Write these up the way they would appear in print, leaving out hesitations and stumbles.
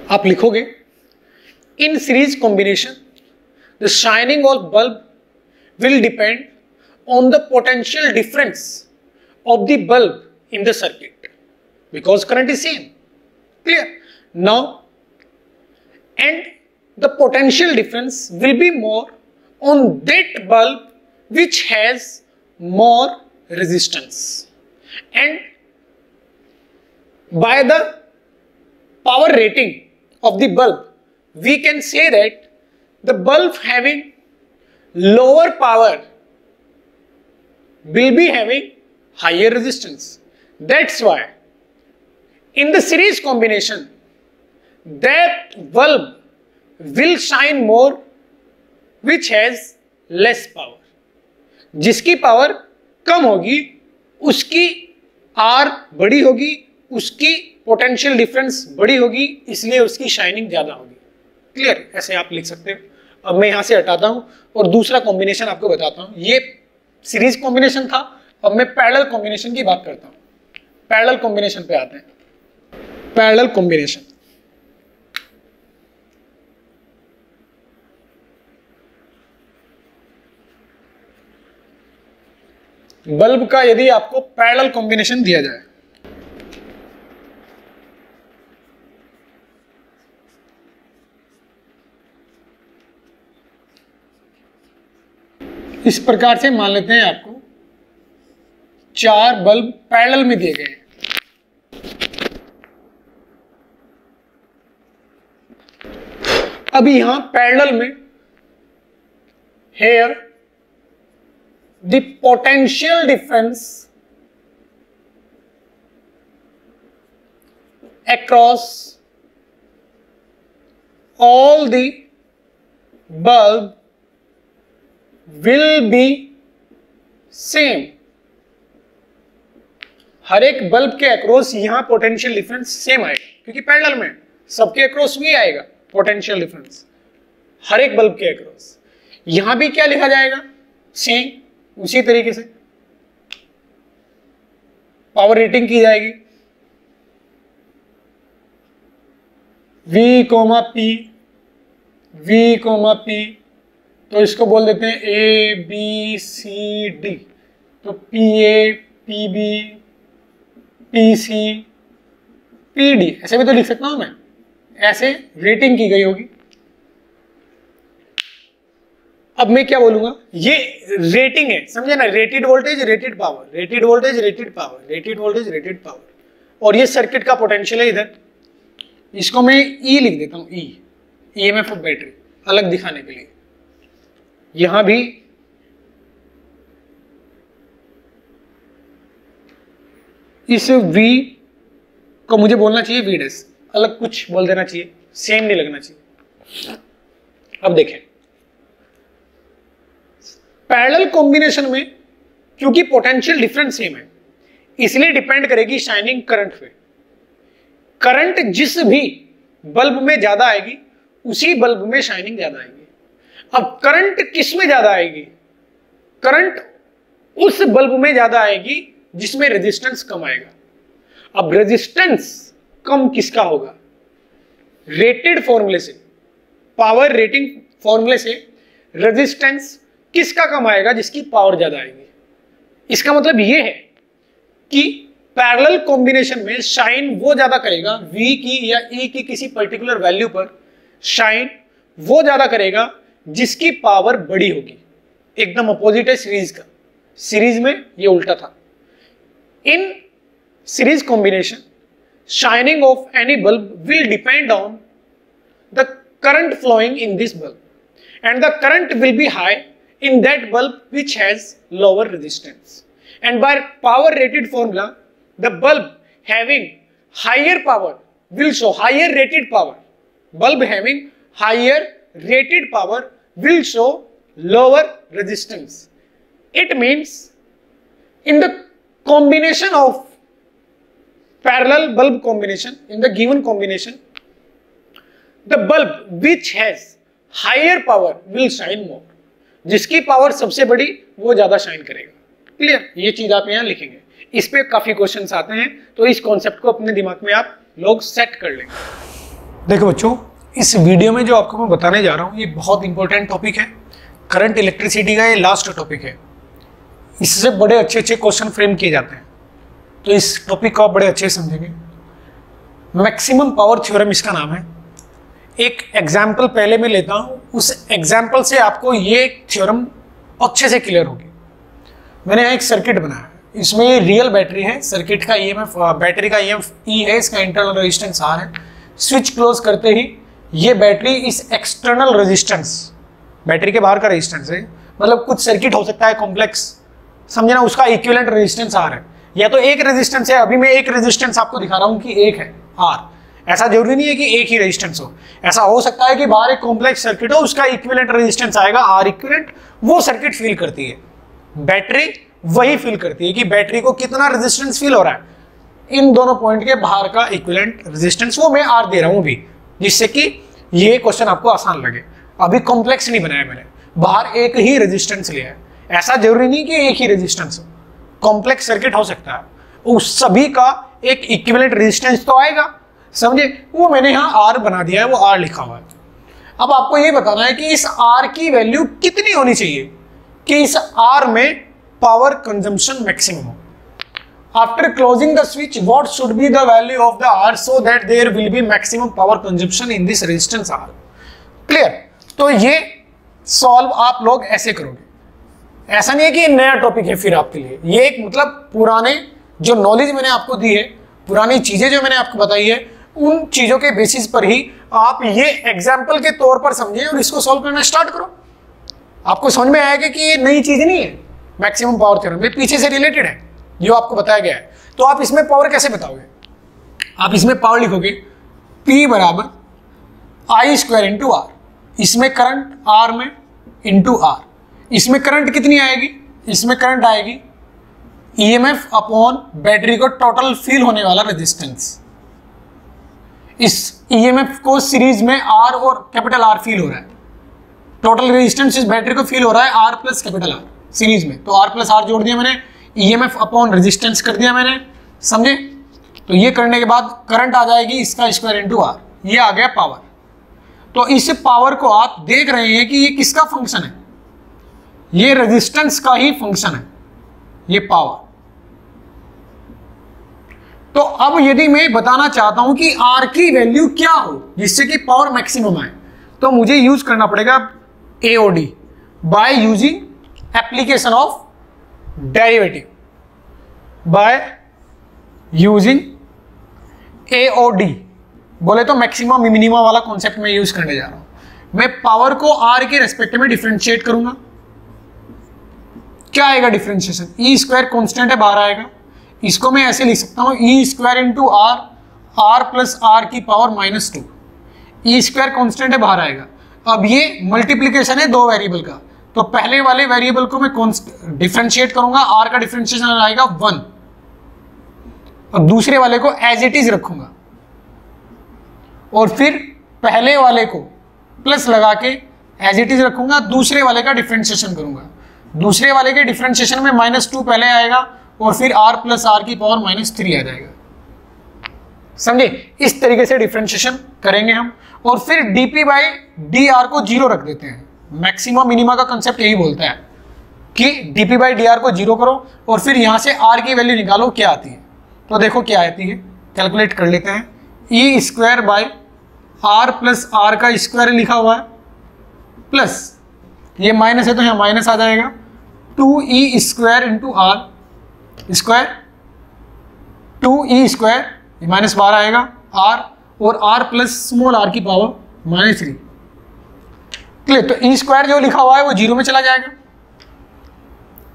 आप लिखोगे इन series combination the shining of bulb will depend on the potential difference of the bulb in the circuit because current is same. Clear? Now, and the potential difference will be more on that bulb which has more resistance, and by the power rating of the bulb we can say that the bulb having lower power will be having higher resistance. That's why in the series combination that bulb will shine more which has less power. जिसकी power कम होगी उसकी are बड़ी होगी, उसकी potential difference बड़ी होगी, इसलिए उसकी शाइनिंग ज्यादा होगी. क्लियर? ऐसे आप लिख सकते हो. अब मैं यहां से हटाता हूं और दूसरा कॉम्बिनेशन आपको बताता हूं. ये सीरीज कॉम्बिनेशन था, अब मैं पैरेलल कॉम्बिनेशन की बात करता हूं. पैरेलल कॉम्बिनेशन पे आते हैं. पैरेलल कॉम्बिनेशन बल्ब का यदि आपको पैरेलल कॉम्बिनेशन दिया जाए, इस प्रकार से मान लेते हैं आपको 4 बल्ब पैरेलल में दिए गए हैं. अभी यहां पैरेलल में here the potential difference across all the bulb will be same. हर एक बल्ब के अक्रॉस यहां पोटेंशियल डिफरेंस सेम आएगा क्योंकि पैरेलल में सबके अक्रॉस भी आएगा पोटेंशियल डिफरेंस हर एक बल्ब के अक्रॉस. यहां भी क्या लिखा जाएगा? सेम. उसी तरीके से पावर रेटिंग की जाएगी V, P, तो इसको बोल देते हैं A, B, C, D. तो PA, PB, PC, PD ऐसे भी तो लिख सकता हूं मैं. ऐसे रेटिंग की गई होगी. अब मैं क्या बोलूंगा? ये रेटिंग है, समझे ना? Rated voltage, rated power, rated voltage, rated power, rated voltage, rated power. और ये सर्किट का पोटेंशियल है इधर. इसको मैं E लिख देता हूं. EMF ऑफ बैटरी अलग दिखाने के लिए. यहां भी इस V को मुझे बोलना चाहिए V डैश, अलग कुछ बोल देना चाहिए, सेम नहीं लगना चाहिए. अब देखें पैरेलल कॉम्बिनेशन में क्योंकि पोटेंशियल डिफरेंस सेम है इसलिए डिपेंड करेगी शाइनिंग करंट पे. करंट जिस भी बल्ब में ज्यादा आएगी उसी बल्ब में शाइनिंग ज्यादा आएगी. अब करंट किस में ज्यादा आएगी? करंट उस बल्ब में ज्यादा आएगी जिसमें रेजिस्टेंस कम आएगा. अब रेजिस्टेंस कम किसका होगा? रेटेड फॉर्मूले से, पावर रेटिंग फॉर्मूले से रेजिस्टेंस किसका कम आएगा? जिसकी पावर ज्यादा आएगी. इसका मतलब यह है कि पैरेलल कॉम्बिनेशन में शाइन वो ज्यादा करेगा, V की या E की किसी पर्टिकुलर वैल्यू पर शाइन वो ज्यादा करेगा जिसकी पावर बड़ी होगी. एकदम अपोजिट है सीरीज का. सीरीज में ये उल्टा था. In series combination shining of any bulb will depend on the current flowing in this bulb and the current will be high in that bulb which has lower resistance, and by power rated formula the bulb having higher power will show higher rated power. Bulb having higher rated power will show lower resistance. It means in the combination of parallel bulb combination, in the given combination, the bulb which has higher power will shine more. जिसकी power सबसे बड़ी वो ज्यादा shine करेगा. Clear? ये चीज आप यहां लिखेंगे. इस पे काफी क्वेश्चंस आते हैं तो इस कॉन्सेप्ट को अपने दिमाग में आप लोग सेट कर लेंगे. देखो बच्चों, इस वीडियो में जो आपको मैं बताने जा रहा हूँ ये बहुत इंपॉर्टेंट टॉपिक है। करंट इलेक्ट्रिसिटी का ये लास्ट टॉपिक है। इससे बड़े अच्छे अच्छे क्वेश्चन फ्रेम किए जाते हैं, तो इस टॉपिक को आप बड़े अच्छे से समझेंगे। मैक्सिमम पावर थ्योरम इसका नाम है। एक एग्जाम्पल पहले मैं लेता हूँ, उस एग्जाम्पल से आपको ये थ्योरम अच्छे से क्लियर होगी। मैंने यहाँ एक सर्किट बनाया है, इसमें ये रियल बैटरी है। सर्किट का ईएमएफ, बैटरी का ईएमएफ ई है, इसका इंटरनल रेजिस्टेंस आर है। स्विच क्लोज करते ही ये बैटरी इस एक्सटर्नल रेजिस्टेंस, बैटरी के बाहर का रेजिस्टेंस है, मतलब कुछ सर्किट हो सकता है कॉम्प्लेक्स, समझना, उसका इक्विवेलेंट रेजिस्टेंस आर है, या तो एक रेजिस्टेंस है। अभी मैं एक रेजिस्टेंस आपको दिखा रहा हूं कि एक है आर। ऐसा जरूरी नहीं है कि एक ही रेजिस्टेंस हो, ऐसा हो सकता है कि बाहर एक कॉम्प्लेक्स सर्किट हो, उसका इक्विवेलेंट रेजिस्टेंस आएगा आर इक्विवेलेंट, वो सर्किट फील करती है। बैटरी वही फील करती है कि बैटरी को कितना रेजिस्टेंस फील हो रहा है, इन दोनों पॉइंट के बाहर का इक्विवेलेंट रेजिस्टेंस, वो मैं आर दे रहा हूं अभी, जिससे कि ये क्वेश्चन आपको आसान लगे। अभी कॉम्प्लेक्स नहीं बनाया मैंने, बाहर एक ही रेजिस्टेंस लिया है। ऐसा जरूरी नहीं कि एक ही रेजिस्टेंस हो, कॉम्प्लेक्स सर्किट हो सकता है, उस सभी का एक इक्विवेलेंट रेजिस्टेंस तो आएगा, समझे। वो मैंने यहाँ आर बना दिया है, वो आर लिखा हुआ है। अब आपको ये बताना है कि इस आर की वैल्यू कितनी होनी चाहिए कि इस आर में पावर कंजम्पशन मैक्सिमम हो। After closing the switch, what should be the value of the R so that there will be maximum power consumption in this resistance R? Clear? तो ये सॉल्व आप लोग ऐसे करोगे। ऐसा नहीं है कि नया टॉपिक है फिर आपके लिए, ये एक मतलब पुराने जो नॉलेज मैंने आपको दी है, पुरानी चीजें जो मैंने आपको बताई है, उन चीजों के बेसिस पर ही आप ये एग्जाम्पल के तौर पर समझें और इसको सॉल्व करना स्टार्ट करो। आपको समझ में आएगा कि ये नई चीज नहीं है। मैक्सिमम पावर थ्योरम ये पीछे से रिलेटेड है जो आपको बताया गया है। तो आप इसमें पावर कैसे बताओगे? आप इसमें पावर लिखोगे P बराबर आई स्क्वायर इंटू आर, इसमें करंट R में इंटू आर। इसमें करंट कितनी आएगी? इसमें करंट आएगी EMF अपॉन बैटरी को टोटल फील होने वाला रेजिस्टेंस। इस EMF को सीरीज में R और कैपिटल R फील हो रहा है, टोटल रेजिस्टेंस इस बैटरी को फील हो रहा है R plus capital R series में, तो R प्लस R जोड़ दिया मैंने, EMF अपॉन रेजिस्टेंस कर दिया मैंने, समझे। तो ये करने के बाद करंट आ जाएगी इसका स्क्वायर इंटू आर, ये आ गया पावर। तो इस पावर को आप देख रहे हैं कि ये किसका फंक्शन है? ये रेजिस्टेंस का ही फंक्शन है, ये पावर। तो अब यदि मैं बताना चाहता हूं कि आर की वैल्यू क्या हो जिससे कि पावर मैक्सिमम आए, तो मुझे यूज करना पड़ेगा AOD, by using application of derivative, by using AOD। बोले तो मैक्सिमम मिनिमम वाला कॉन्सेप्ट मैं यूज करने जा रहा हूं। मैं पावर को आर के रेस्पेक्ट में डिफरेंशिएट करूंगा। क्या आएगा डिफरेंशिएशन? ई स्क्वायर कॉन्स्टेंट है, बाहर आएगा। इसको मैं ऐसे लिख सकता हूं e square into r, r plus r की पावर -2। ई स्क्वायर कॉन्स्टेंट है, बाहर आएगा। अब ये मल्टीप्लीकेशन है दो वेरिएबल का, तो पहले वाले वेरिएबल को मैं डिफरेंशिएट करूंगा, आर का डिफरेंशिएशन आएगा 1, और दूसरे वाले को एज इट इज रखूंगा, और फिर पहले वाले को प्लस लगा के एज इट इज रखूंगा, दूसरे वाले का डिफरेंशिएशन करूंगा। दूसरे वाले के डिफरेंशिएशन में -2 पहले आएगा, और फिर r प्लस आर की पावर -3 आ जाएगा, समझे। इस तरीके से डिफरेंशिएशन करेंगे हम, और फिर dp बाई dr को 0 रख देते हैं। मैक्सिमम मिनिमा का कंसेप्ट यही बोलता है कि dp बाई dr को 0 करो, और फिर यहां से r की वैल्यू निकालो क्या आती है। तो देखो क्या आती है, कैलकुलेट कर लेते हैं। E square by r plus r का स्क्वायर लिखा हुआ है, प्लस ये माइनस है तो यहाँ माइनस आ जाएगा, 2e square into r square, 2e square, ये माइनस बाहर आएगा, आर और आर प्लस स्मॉल आर की पावर -3। क्लियर? तो ई स्क्वायर जो लिखा हुआ है वो 0 में चला जाएगा।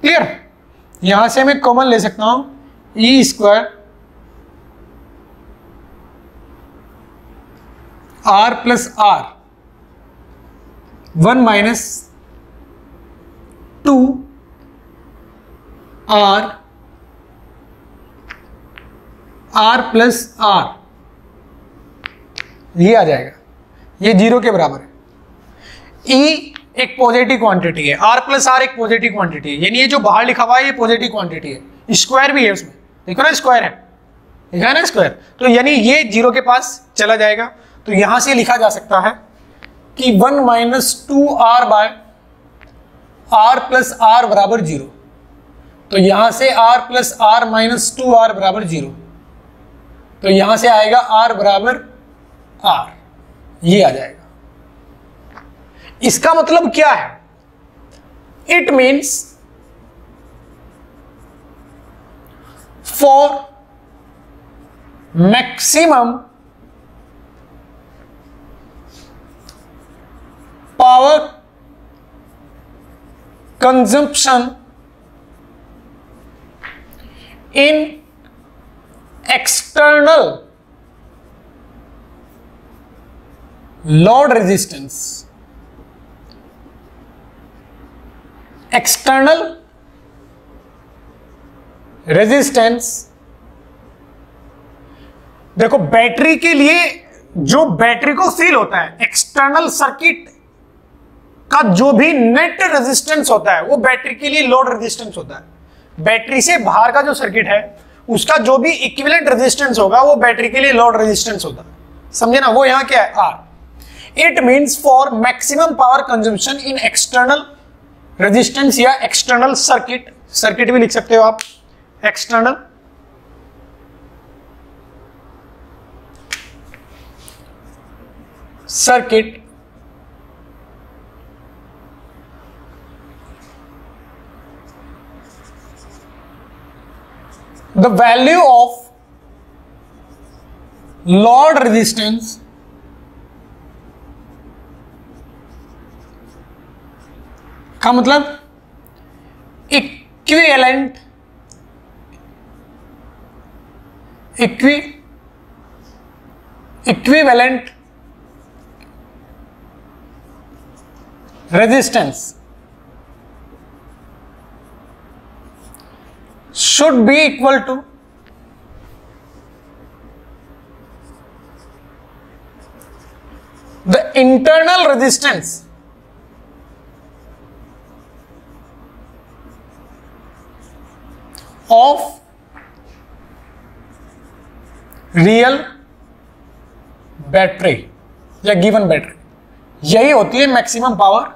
क्लियर? यहां से मैं कॉमन ले सकता हूं, e square r plus r 1 minus 2 r plus r, ये आ जाएगा, ये 0 के बराबर है। ई एक पॉजिटिव क्वांटिटी है, आर प्लस आर एक पॉजिटिव क्वांटिटी है, यानी ये जो बाहर लिखा हुआ है ये पॉजिटिव क्वांटिटी है, स्क्वायर भी है उसमें, देखो ना स्क्वायर है, लिखा है ना स्क्वायर, तो यानी ये 0 के पास चला जाएगा। तो यहां से लिखा जा सकता है कि 1 minus 2r by r plus r बराबर 0। तो यहां से r plus r minus 2r बराबर 0, तो यहां से आएगा r बराबर r, ये आ जाएगा। इसका मतलब क्या है? It means for maximum power consumption in external load resistance, external resistance. देखो बैटरी के लिए जो बैटरी को फील होता है, एक्सटर्नल सर्किट का जो भी नेट रेजिस्टेंस होता है वो बैटरी के लिए लोड रेजिस्टेंस होता है। बैटरी से बाहर का जो सर्किट है उसका जो भी इक्विवेलेंट रेजिस्टेंस होगा वो बैटरी के लिए लोड रेजिस्टेंस होता है। समझे ना? वो यहां क्या है? R. It means for maximum power consumption in external resistance या एक्सटर्नल सर्किट, सर्किट भी लिख सकते हो आप, external circuit the value of load resistance का मतलब equivalent resistance should be equal to the internal resistance of real battery या given battery. यही होती है maximum power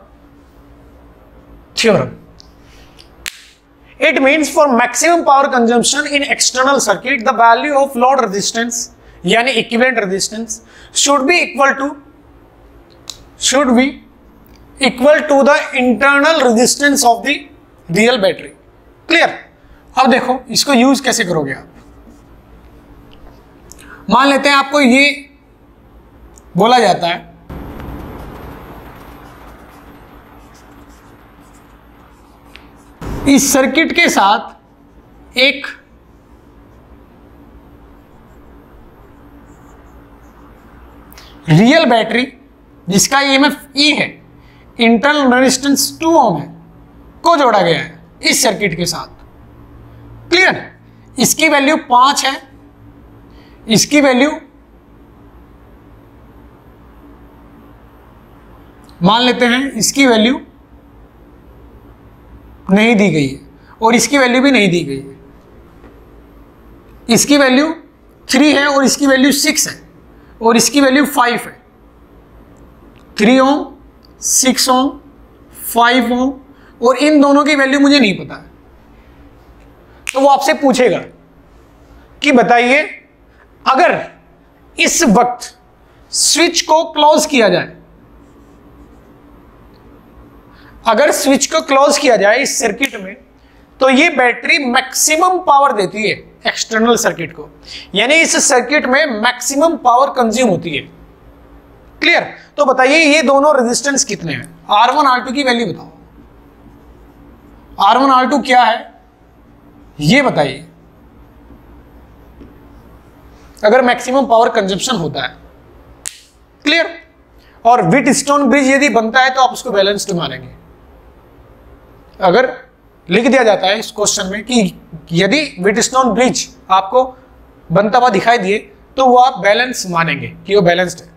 theorem. It means for maximum power consumption in external circuit, the value of load resistance यानी equivalent resistance should be equal to the internal resistance of the real battery. Clear? अब देखो इसको use कैसे करोगे आप। मान लेते हैं आपको ये बोला जाता है इस सर्किट के साथ एक रियल बैटरी जिसका ईएमएफ ई है, इंटरनल रेजिस्टेंस 2 ओम है, को जोड़ा गया है इस सर्किट के साथ। क्लियर? इसकी वैल्यू 5 है, इसकी वैल्यू मान लेते हैं इसकी वैल्यू नहीं दी गई है और इसकी वैल्यू भी नहीं दी गई है। इसकी वैल्यू 3 है और इसकी वैल्यू 6 है और इसकी वैल्यू 5 है। 3 ओम, 6 ओम, 5 ओम और इन दोनों की वैल्यू मुझे नहीं पता है। तो वो आपसे पूछेगा कि बताइए अगर इस वक्त स्विच को क्लोज किया जाए, अगर स्विच को क्लोज किया जाए इस सर्किट में, तो ये बैटरी मैक्सिमम पावर देती है एक्सटर्नल सर्किट को, यानी इस सर्किट में मैक्सिमम पावर कंज्यूम होती है। क्लियर? तो बताइए ये दोनों रेजिस्टेंस कितने हैं? R1 R2 की वैल्यू बताओ। R1 R2 क्या है ये बताइए अगर मैक्सिमम पावर कंजम्पशन होता है। क्लियर? और व्हीटस्टोन ब्रिज यदि बनता है तो आप उसको बैलेंस्ड मानेंगे। अगर लिख दिया जाता है इस क्वेश्चन में कि यदि व्हीटस्टोन ब्रिज आपको बनता हुआ दिखाई दिए तो वो आप बैलेंस मानेंगे कि वो बैलेंस्ड है,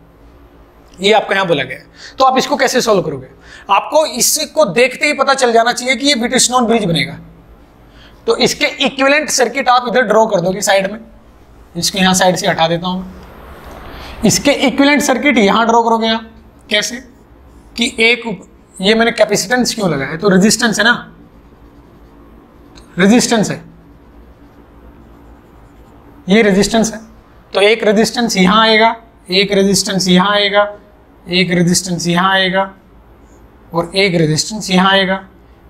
ये आपको यहां बोला गया है। तो आप इसको कैसे सॉल्व करोगे? आपको इसको देखते ही पता चल जाना चाहिए कि ये व्हीटस्टोन ब्रिज बनेगा। तो इसके इक्विवेलेंट सर्किट आप इधर ड्रॉ कर दोगे साइड में। इसको यहां साइड से हटा देता हूं। इसके इक्विवेलेंट सर्किट यहां ड्रॉ करोगे आप। कैसे कि एक ये मैंने कैपेसिटेंस क्यों लगाया, तो रेजिस्टेंस है ना, रेजिस्टेंस है, ये रेजिस्टेंस है। तो एक रेजिस्टेंस यहां आएगा, एक रेजिस्टेंस यहां आएगा, एक रेजिस्टेंस यहां आएगा और एक रेजिस्टेंस यहां आएगा।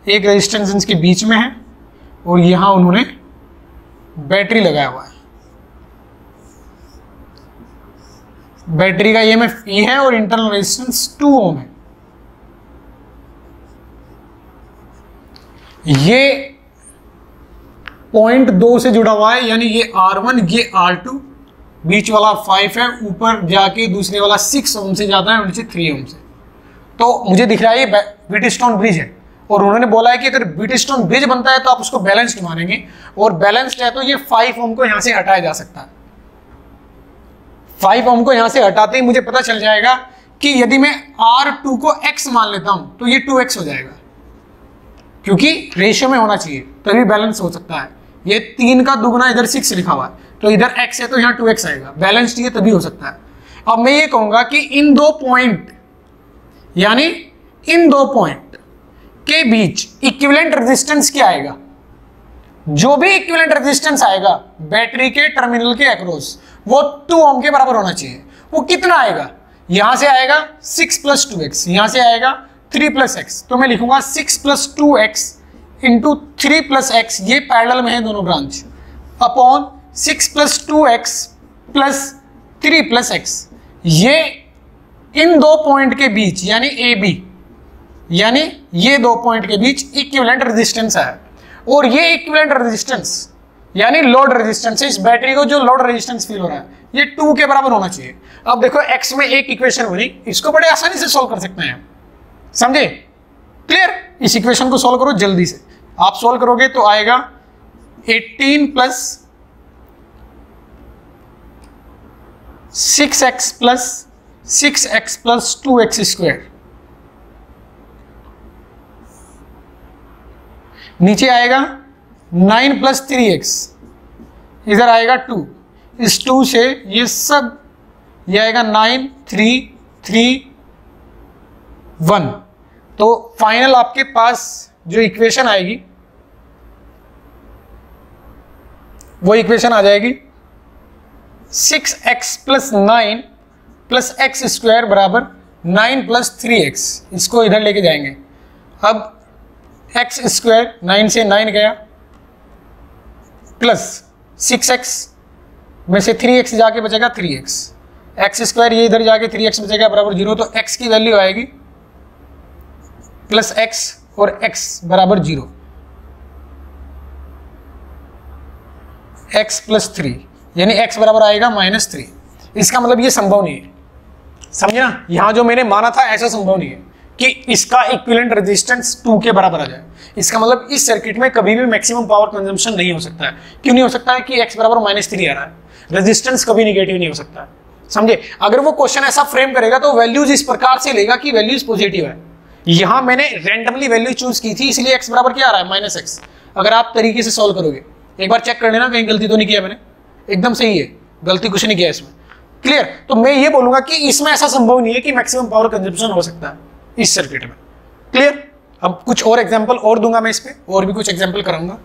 एक रेजिस्टेंस इनके बीच में है और यहां उन्होंने बैटरी लगाया हुआ है। बैटरी का ईएमएफ E है और इंटरनल रेजिस्टेंस 2 ओम है। ये पॉइंट 2 से जुड़ा हुआ है, यानी ये R1 ये R2, बीच वाला 5 है, ऊपर जाके दूसरे वाला 6 ओम से जाता है और नीचे 3 ओम से। तो मुझे दिख रहा है ये व्हीटस्टोन ब्रिज है और उन्होंने बोला है कि अगर व्हीटस्टोन ब्रिज बनता है तो आप उसको बैलेंस्ड मानेंगे, और बैलेंस्ड है तो ये 5 ओम को यहां से हटाया जा सकता है। 5 ओम को यहां से हटाते ही मुझे पता चल जाएगा कि यदि मैं R2 को X मान लेता हूं तो ये 2X हो जाएगा, क्योंकि रेशियो में होना चाहिए तभी बैलेंस हो सकता है। ये 3 का दुगना इधर 6 लिखा हुआ है, तो इधर X है तो यहाँ 2X आएगा, बैलेंस्ड ये तभी हो सकता है। अब मैं ये कहूंगा कि इन दो पॉइंट, यानी इन दो पॉइंट के बीच इक्विवेलेंट रेजिस्टेंस क्या आएगा, जो भी इक्विवेलेंट रेजिस्टेंस आएगा बैटरी के टर्मिनल के अक्रॉस वो 2 ओम के बराबर होना चाहिए। वो कितना आएगा, यहां से आएगा 6 + 2x, यहां से आएगा 3 + x, तो मैं लिखूंगा 6 + 2x इंटू 3 + x, ये पैरेलल में है दोनों ब्रांच, अपॉन 6 + 2x + 3 + x। ये इन दो पॉइंट के बीच यानी AB, यानी ये दो पॉइंट के बीच इक्विवेलेंट रेजिस्टेंस है, और ये इक्विवेलेंट रेजिस्टेंस यानी लोड रेजिस्टेंस है। इस बैटरी को जो लोड रेजिस्टेंस फील हो रहा है ये 2 के बराबर होना चाहिए। अब देखो x में एक इक्वेशन बनी, इसको बड़े आसानी से सॉल्व कर सकते हैं, समझे? क्लियर? इस इक्वेशन को सॉल्व करो जल्दी से। आप सॉल्व करोगे तो आएगा 18 + 6x + 6x + 2x²। नीचे आएगा 9 + 3x, इधर आएगा 2, इस 2 से ये सब ये आएगा 9 3 3 1। तो फाइनल आपके पास जो इक्वेशन आएगी वो इक्वेशन आ जाएगी 6x + 9 + x² बराबर 9 + 3x। इसको इधर लेके जाएंगे। अब x², 9 से 9 गया, प्लस 6x में से 3x जाके बचेगा 3x, x² ये इधर जाके 3x बचेगा बराबर 0, तो x की वैल्यू आएगी प्लस x और x बराबर 0, x + 3, यानी x बराबर आएगा -3। इसका मतलब ये संभव नहीं है, समझे ना? यहां जो मैंने माना था ऐसा संभव नहीं है कि इसका इक्विवेलेंट रेजिस्टेंस 2 के बराबर आ जाए। इसका मतलब इस सर्किट में कभी भी मैक्सिमम पावर कंजम्पशन नहीं हो सकता है। क्यों नहीं हो सकता है? कि x बराबर -3 आ रहा है, रेजिस्टेंस कभी निगेटिव नहीं हो सकता है, समझे? अगर वो क्वेश्चन ऐसा फ्रेम करेगा तो वैल्यूज इस प्रकार से लेगा कि वैल्यूज पॉजिटिव है। यहां मैंने रैंडमली वैल्यू चूज की थी, इसलिए x बराबर क्या आ रहा है -x। अगर आप तरीके से सॉल्व करोगे, एक बार चेक कर लेना कहीं गलती तो नहीं किया मैंने, एकदम सही है, गलती कुछ नहीं किया इसमें। क्लियर? तो मैं ये बोलूंगा कि इसमें ऐसा संभव नहीं है कि मैक्सिमम पावर कंजम्पशन हो सकता है इस सर्किट में। क्लियर? अब कुछ और एग्जांपल और दूंगा मैं इस पे, और भी कुछ एग्जांपल कराऊंगा।